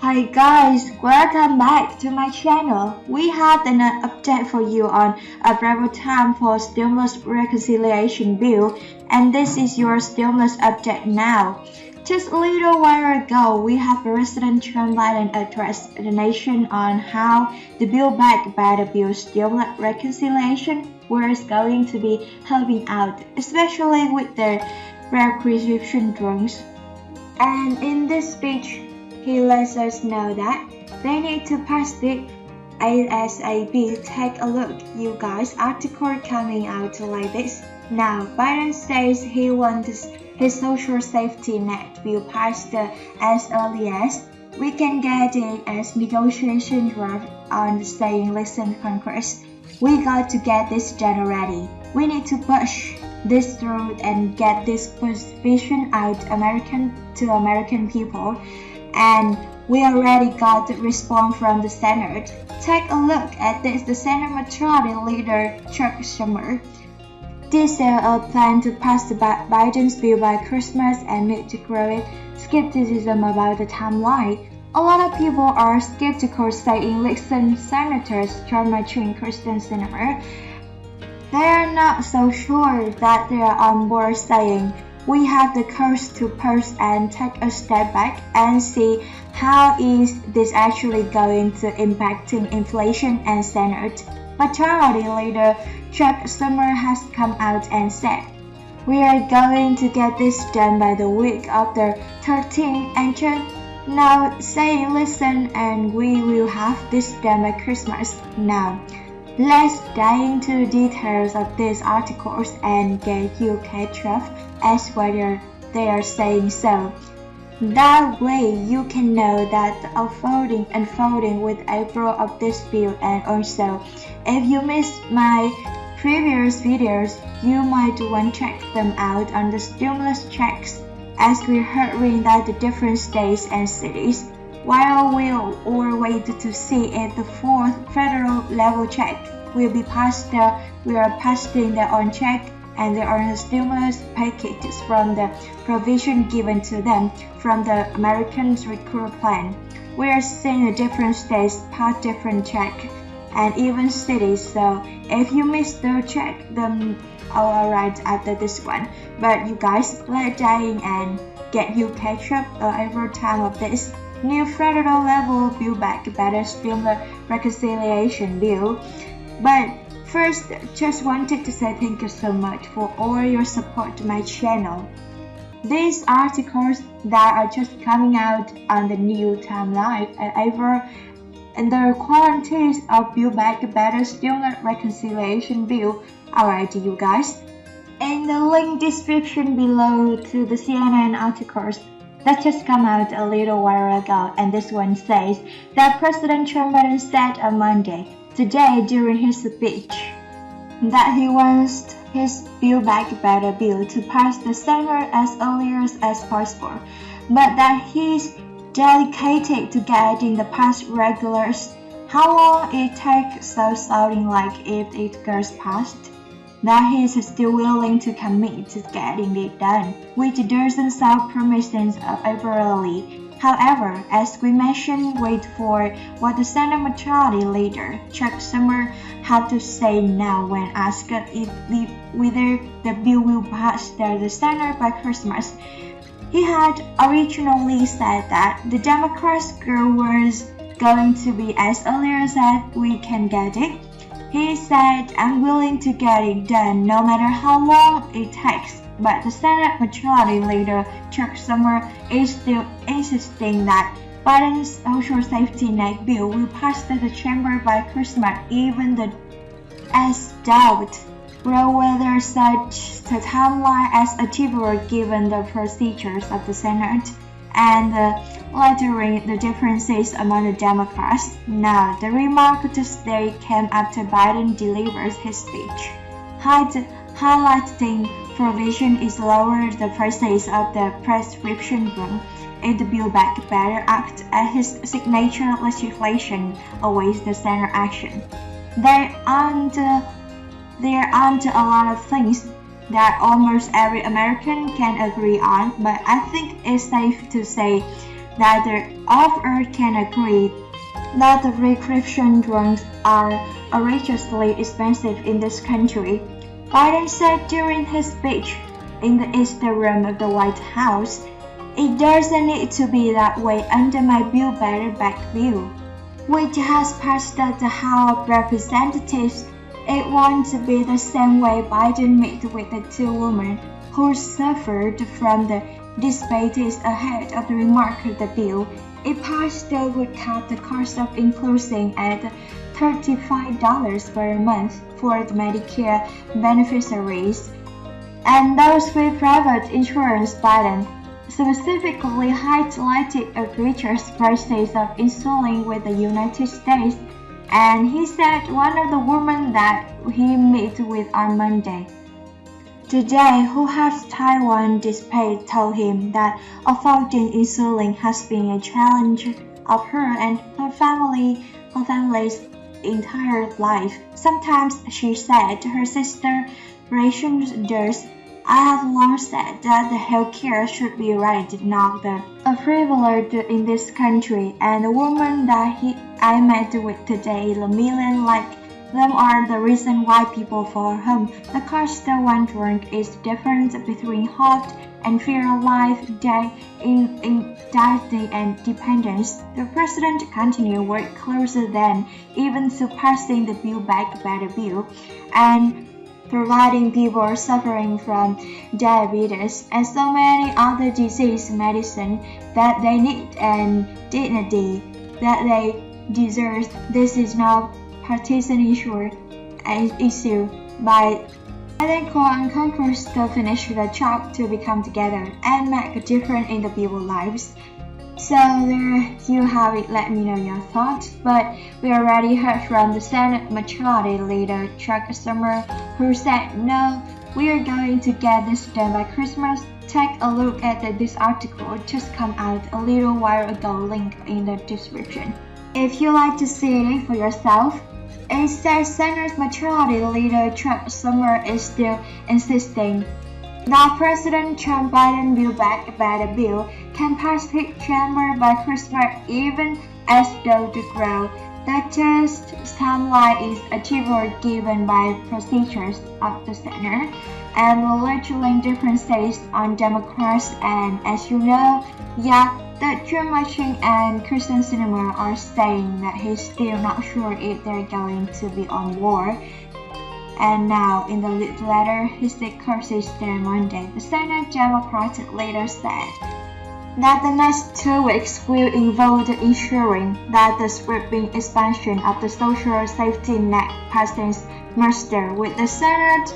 Hi guys, welcome back to my channel. We have an update for you on arrival time for stimulus reconciliation bill, and this is your stimulus update now. Just a little while ago, we have President Joe Biden addressed the nation on how the Build Back Better bill stimulus reconciliation was going to be helping out, especially with the rare prescription drugs. And in this speech, he lets us know that they need to pass it ASAP. Take a look, you guys. Article coming out like this. Now, Biden says he wants his social safety net bill passed as early as we can get it as negotiation draft on saying, listen, Congress, we got to get this done already. We need to push this through and get this position out to American people. And we already got the response from the Senate. Take a look at this. The Senate Majority Leader Chuck Schumer detailed a plan to pass Biden's bill by Christmas amid growing skepticism about the timeline. A lot of people are skeptical, saying, listen, Senators John McCain and Kristen Sinema, they are not so sure that they are on board, saying, we have the courage to pause and take a step back and see how is this actually going to impacting inflation and Senate. Majority Leader Chuck Schumer has come out and said, we are going to get this done by the week of the 13th and now saying listen and we will have this done by Christmas. Now, let's dive into the details of these articles and get you catch up as whether they are saying so. That way you can know that the unfolding with April of this bill, and also if you missed my previous videos, you might want to check them out on the stimulus checks as we're hearing that the different states and cities. While we'll all wait to see if the fourth federal level check will be passed, we are passing the on check and there are stimulus packages from the provision given to them from the American Recovery Plan. We are seeing the different states pass different check and even cities, so if you missed the check, them all right after this one. But you guys, let's dive in and get you catch up every time of this new federal level Build Back Better stimulus reconciliation bill. But first, just wanted to say thank you so much for all your support to my channel. These articles that are just coming out on the new timeline and the qualities of Build Back Better stimulus reconciliation bill. Alright, you guys. In the link description below to the CNN articles that just come out a little while ago, and this one says that President Joe Biden said on Monday, today during his speech, that he wants his Build Back Better bill to pass the Senate as early as possible, but that he's dedicated to getting the past regulars. How long it takes, so sounding like if it gets passed, that he is still willing to commit to getting it done, which doesn't sound promising overly. However, as we mentioned, wait for what the Senate Majority Leader Chuck Schumer had to say now when asked whether the bill will pass the Senate by Christmas. He had originally said that the Democrats' goal was going to be as early as that we can get it. He said, I'm willing to get it done no matter how long it takes. But the Senate Majority Leader Chuck Schumer is still insisting that Biden's social safety net bill will pass the chamber by Christmas, even as doubt whether such a timeline as achievable given the procedures of the Senate and lettering the differences among the Democrats. Now, the remark today came after Biden delivers his speech, highlighting provision is lower the prices of the prescription drug in the Build Back Better Act, and his signature legislation awaits the Senate action. There aren't a lot of things that almost every American can agree on, but I think it's safe to say that the of-earth can agree that the prescription drugs are outrageously expensive in this country. Biden said during his speech in the East Room of the White House, "It doesn't need to be that way under my Build Better Back bill, which has passed the House of Representatives. It won't be the same way Biden met with the two women who suffered from the diabetes ahead of the remark of the bill. It passed would cut the cost of inclusion at $35 per month for the Medicare beneficiaries and those with private insurance." Biden specifically highlighted egregious prices of insulin with the United States, and he said one of the women that he met with on Monday, today, who has Taiwan diabetes, told him that affording insulin has been a challenge of her and her family's entire life. Sometimes, she said, her sister rations theirs. "I have long said that the healthcare should be right, not a privilege in this country, and the woman that I met with today, the million like them are the reason why people for whom the cost of one drink is different between hope and fear of life, anxiety and dependence." The president continued work closer than even surpassing the Build Back Better bill and providing people suffering from diabetes and so many other disease medicine that they need and dignity that they deserve. "This is not partisan issue by letting Congress to finish the job to become together and make a difference in the people's lives." So there you have it. Let me know your thoughts. But we already heard from the Senate Majority Leader Chuck Schumer, who said, "No, we are going to get this done by Christmas." Take a look at this article just come out a little while ago, link in the description. If you like to see it for yourself, it says Senate Majority Leader Chuck Schumer is still insisting that President Joe Biden Build Back Better bill can pass his chamber by Christmas, even as though the growth that test timeline is achievable given by procedures of the Senate and the legislative differences on Democrats. And as you know, the John Machine and Kristen Sinema are saying that he's still not sure if they're going to be on board. And now, in the letter, his courses there Monday, the Senate Democratic leader said that the next 2 weeks will involve ensuring that the sweeping expansion of the social safety net passes muster with the Senate.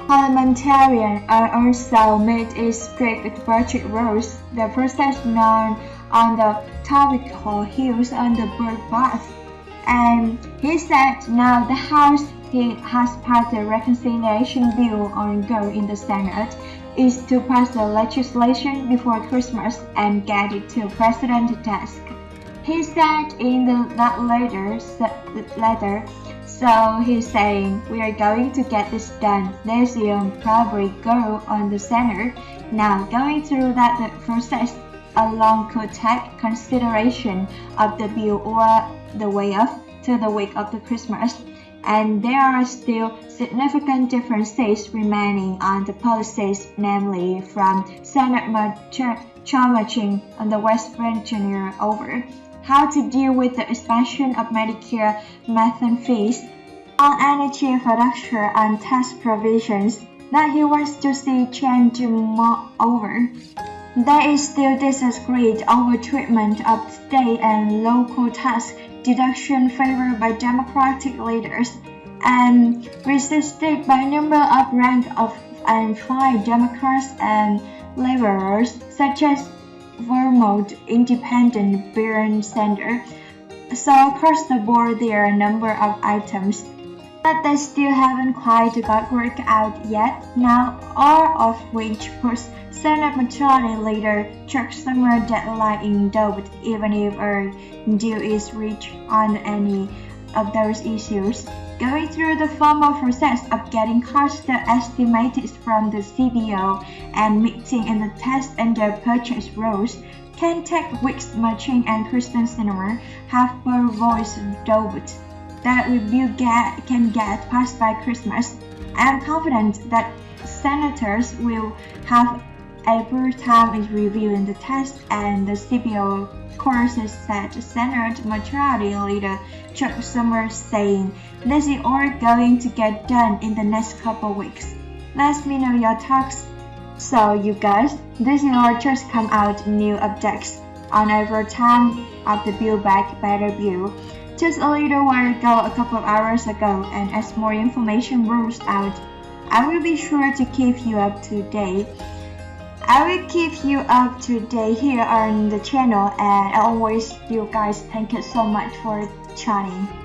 Parliamentarians are also made a strict budget rules, the process known on the topical heels on the bird bath. And he said now the House has passed the reconciliation bill ongoing in the Senate is to pass the legislation before Christmas and get it to President's desk. He said in that letter, so he's saying, "We are going to get this done. This will probably go on the Senate. Now, going through that process alone could take consideration of the bill or the way up to the week of the Christmas. And there are still significant differences remaining on the policies, namely from Senate Majority on the West Virginia over how to deal with the expansion of Medicare methane fees, on energy production and tax provisions that he wants to see change over. There is still disagreed over treatment of state and local tax deduction favored by Democratic leaders and resisted by a number of rank and file Democrats and laborers, such as Vermont Independent Bernie Sanders. So across the board, there are a number of items that they still haven't quite got worked out yet, now all of which puts Senate Majority Leader Chuck Schumer deadline in doubt, even if a deal is reached on any of those issues. Going through the formal process of getting cost estimated from the CBO and meeting in the test and the purchase rules can take weeks. Merchant and Christian Cinema have voiced doubt that review can get passed by Christmas. I am confident that senators will have ample time in reviewing the test, and the CBO courses said Senate Majority Leader Chuck Schumer saying this is all going to get done in the next couple weeks. Let me know your thoughts. So you guys, this is all just come out new updates on every time of the Build Back Better bill. Just a little while ago, a couple of hours ago, and as more information rolls out, I will be sure to keep you up to date. Here on the channel, and always you guys thank you so much for tuning.